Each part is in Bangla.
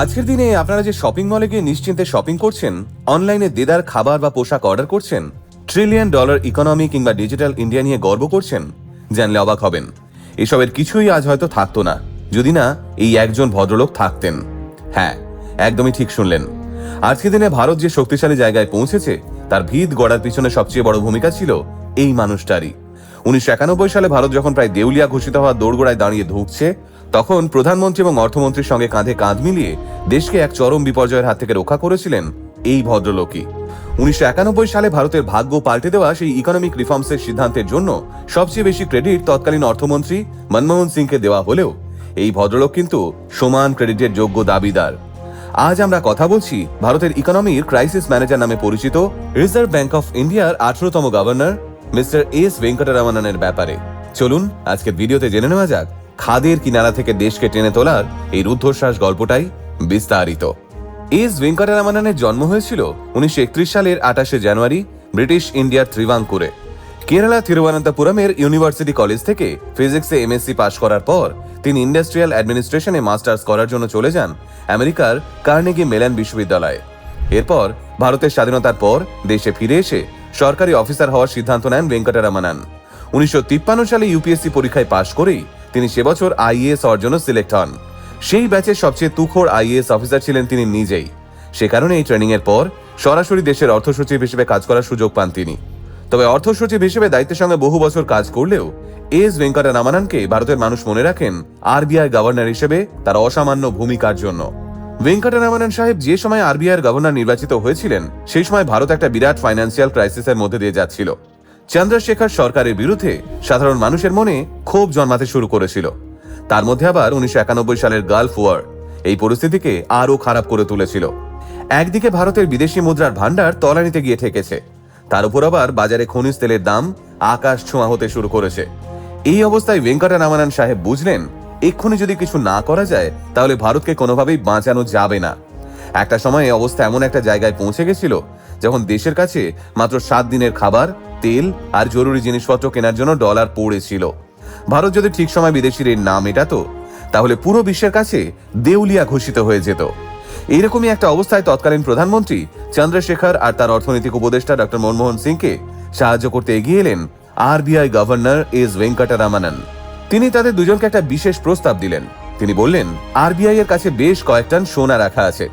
আজকের দিনে আপনারা যে শপিং মলে গিয়ে নিশ্চিন্তে শপিং করছেন, অনলাইনে দেদার খাবার বা পোশাক অর্ডার করছেন, ট্রিলিয়ন ডলার ইকোনমি কিংবা ডিজিটাল ইন্ডিয়া নিয়ে গর্ব করছেন, জানলে অবাক হবেন। এসবের কিছুই আজ হয়তো থাকতো না যদি না এই একজন ভদ্রলোক থাকতেন। হ্যাঁ, একদমই ঠিক শুনলেন। আজকের দিনে ভারত যে শক্তিশালী জায়গায় পৌঁছেছে তার ভিত গড়ার পিছনে সবচেয়ে বড় ভূমিকা ছিল এই মানুষটারই। 1991 সালে ভারত যখন প্রায় দেউলিয়া ঘোষিত হওয়ার দোরগোড়ায় দাঁড়িয়ে ধুঁকছে, তখন প্রধানমন্ত্রী এবং অর্থমন্ত্রীর সঙ্গে কাঁধে কাঁধ মিলিয়ে দেশকে এক চরম বিপর্যয়ের হাত থেকে রক্ষা করেছিলেন এই ভদ্রলোকই। 1991 সালে ভারতের ভাগ্য পাল্টে দেওয়া সেই ইকোনমিক রিফর্মসের সিদ্ধান্তের জন্য সবচেয়ে বেশি ক্রেডিট তৎকালীন অর্থমন্ত্রী মনমোহন সিংকে দেওয়া হলেও এই ভদ্রলোক কিন্তু সমান ক্রেডিটের যোগ্য দাবিদার। আজ আমরা কথা বলছি ভারতের ইকোনমির ক্রাইসিস ম্যানেজার নামে পরিচিত রিজার্ভ ব্যাংক অফ ইন্ডিয়ার 18তম গভর্নর মিস্টার এস ভেঙ্কটরামাননের ব্যাপারে। চলুন আজকের ভিডিওতে জেনে নেওয়া যাক খাদের কিনারা থেকে দেশকে টেনে তোলার এই রুদ্ধশ্বাস গল্পটাই বিস্তারিত। এস ভেঙ্কটরামাননের জন্ম হয়েছিল 1931 সালের 28শে জানুয়ারি ব্রিটিশ ইন্ডিয়ার ত্রিবাঙ্কুরে। কেরালা থিরুবনন্তপুরমের ইউনিভার্সিটি কলেজ থেকে ফিজিক্সে এমএসসি পাশ করার পর তিনি ইন্ডাস্ট্রিয়াল অ্যাডমিনিস্ট্রেশনে মাস্টার্স করার জন্য চলে যান আমেরিকার কার্নেগি মেলন বিশ্ববিদ্যালয়ে। এরপর ভারতের স্বাধীনতার পর দেশে ফিরে এসে সরকারি অফিসার হওয়ার সিদ্ধান্ত নেন ভেঙ্কটরামানন। 1953 সালে ইউপিএসসি পরীক্ষায় পাশ করেই তিনি সে বছর আইএএস হওয়ার জন্য সিলেক্ট হন। সেই ব্যাচের সবচেয়ে তুখোড় আইএএস অফিসার ছিলেন তিনি নিজেই। সে কারণে এই ট্রেনিং এর পর সরাসরি দেশের অর্থ সচিব হিসেবে কাজ করার সুযোগ পান তিনি। তবে অর্থ সচিব হিসেবে দায়িত্বের সঙ্গে বহু বছর কাজ করলেও এস ভেঙ্কটরামাননকে ভারতের মানুষ মনে রাখেন আরবিআই গভর্নর হিসেবে তার অসামান্য ভূমিকার জন্য। ভেঙ্কটরামানন সাহেব যে সময় আরবিআই গভর্নর নির্বাচিত হয়েছিলেন সেই সময় ভারত একটা বিরাট ফাইন্যান্সিয়াল ক্রাইসিসের মধ্যে দিয়ে যাচ্ছিল। চন্দ্রশেখর সরকারের বিরুদ্ধে সাধারণ মানুষের মনে ক্ষোভ জন্মাতে শুরু করেছিল। তার মধ্যে আবার 1991 সালের গালফ ওয়ার এই পরিস্থিতিকে আরও খারাপ করে তুলেছিল। একদিকে ভারতের বিদেশি মুদ্রার ভান্ডার তলানিতে গিয়ে ঠেকেছে, তার উপর আবার বাজারে খনিজ তেলের দাম আকাশ ছোঁয়া হতে শুরু করেছে। এই অবস্থায় ভেঙ্কটরামানন সাহেব বুঝলেন এক্ষুনি যদি কিছু না করা যায় তাহলে ভারতকে কোনোভাবেই বাঁচানো যাবে না। একটা সময় এই অবস্থা এমন একটা জায়গায় পৌঁছে গেছিল যখন দেশের কাছে মাত্র 7 দিনের খাবার, তেল আর জরুরি জিনিসপত্র কেনার জন্য ডলার পড়েছিল। ভারত যদি ঠিক সময় বিদেশি ঋণ না মেটাতো তাহলে পুরো বিশ্বের কাছে দেউলিয়া ঘোষিত হয়ে যেত। এইরকমই একটা অবস্থায় তৎকালীন প্রধানমন্ত্রী চন্দ্রশেখর আর তার অর্থনৈতিক উপদেষ্টা ডক্টর মনমোহন সিংকে সাহায্য করতে এগিয়ে এলেন আরবিআই গভর্নর এস ভেঙ্কটরামানন। তিনি তাদের দুজনকে একটা বিশেষ প্রস্তাব দিলেন। তিনি বললেন, আরবিআই এর কাছে বেশ কয়েক টন সোনা রাখা আছে,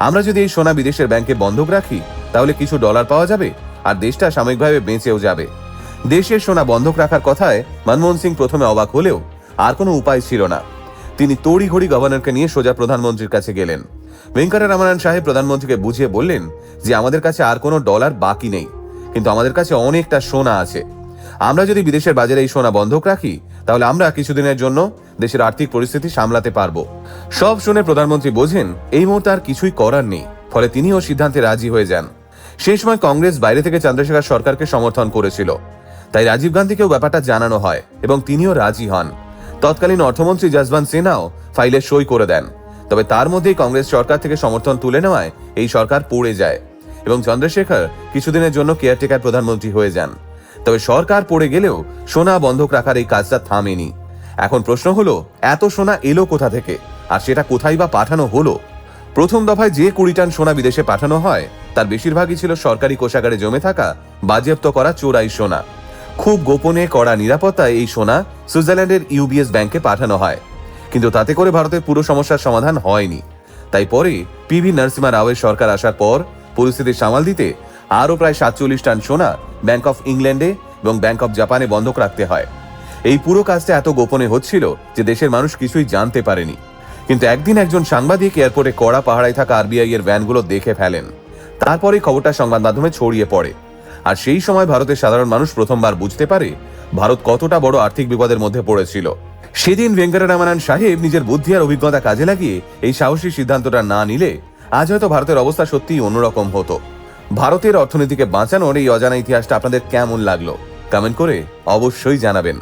আমরা যদি এই সোনা বিদেশের ব্যাংকে বন্ধক রাখি তাহলে কিছু ডলার পাওয়া যাবে আর দেশটা সাময়িকভাবে বেঁচেও যাবে। দেশের সোনা বন্ধক রাখার কথায় মনমোহন সিং প্রথমে অবাক হলেও আর কোনো উপায় ছিল না। তিনি তড়িঘড়ি গভর্নরকে নিয়ে সোজা প্রধানমন্ত্রীর কাছে গেলেন। ভেঙ্কটরামানন সাহেব প্রধানমন্ত্রীকে বুঝিয়ে বললেন যে আমাদের কাছে আর কোনো ডলার বাকি নেই, কিন্তু আমাদের কাছে অনেকটা সোনা আছে। আমরা যদি বিদেশের বাজারে এই সোনা বন্ধক রাখি তাহলে আমরা কিছুদিনের জন্য দেশের আর্থিক পরিস্থিতি সামলাতে পারবো। সব শুনে প্রধানমন্ত্রী বোঝেন এই মুহূর্তে আর কিছুই করার নেই, ফলে তিনিও সিদ্ধান্তে রাজি হয়ে যান। সেই সময় কংগ্রেস বাইরে থেকে চন্দ্রশেখর সরকারকে সমর্থন করেছিল, তাই রাজীব গান্ধীকেও ব্যাপারটা জানানো হয় এবং তিনিও রাজি হন। তৎকালীন অর্থমন্ত্রী যশবন্ত সিনহাও ফাইলে সই করে দেন। তবে তার মধ্যেই কংগ্রেস সরকার থেকে সমর্থন তুলে নেওয়ায় এই সরকার পড়ে যায় এবং চন্দ্রশেখর কিছুদিনের জন্য কেয়ারটেকার প্রধানমন্ত্রী হয়ে যান। তবে সরকার পড়ে গেলেও সোনা বন্ধক রাখার এই কাজটা থামেনি। এখন প্রশ্ন হলো, এত সোনা এলো কোথা থেকে আর সেটা কোথায় বা পাঠানো হলো? প্রথম দফায় যে 20 টন সোনা বিদেশে পাঠানো হয় তার বেশিরভাগই ছিল সরকারি কোষাগারে জমে থাকা বাজেয়াপ্ত করা চোরাই সোনা। খুব গোপনে কড়া নিরাপত্তায় এই সোনা সুইজারল্যান্ডের ইউবিএস ব্যাংকে পাঠানো হয়, কিন্তু তাতে করে ভারতের পুরো সমস্যার সমাধান হয়নি। তাই পরে পিভি নরসিমহা রাওয়ের সরকার আসার পর পরিস্থিতি সামাল দিতে আরও প্রায় 47 টন সোনা ব্যাংক অফ ইংল্যান্ডে এবং ব্যাংক অফ জাপানে বন্ধক রাখতে হয়। এই পুরো কাজটা এত গোপনে হচ্ছিল যে দেশের মানুষ কিছুই জানতে পারেনি। কিন্তু একদিন একজন সাংবাদিক এয়ারপোর্টে কড়া পাহারায় থাকা আরবিআই এর ভ্যানগুলো দেখে ফেলেন। তারপরেই খবরটা সংবাদ মাধ্যমে ছড়িয়ে পড়ে, আর সেই সময় ভারতের সাধারণ মানুষ প্রথমবার বুঝতে পারে ভারত কতটা বড় আর্থিক বিপদের মধ্যে পড়েছিল। সেদিন ভেঙ্কটরামানন সাহেব নিজের বুদ্ধি আর অভিজ্ঞতা কাজে লাগিয়ে এই সাহসী সিদ্ধান্তটা না নিলে আজ হয়তো ভারতের অবস্থা সত্যিই অন্যরকম হতো। ভারতের অর্থনীতিকে বাঁচানোর এই অজানা ইতিহাসটা আপনাদের কেমন লাগলো কমেন্ট করে অবশ্যই জানাবেন।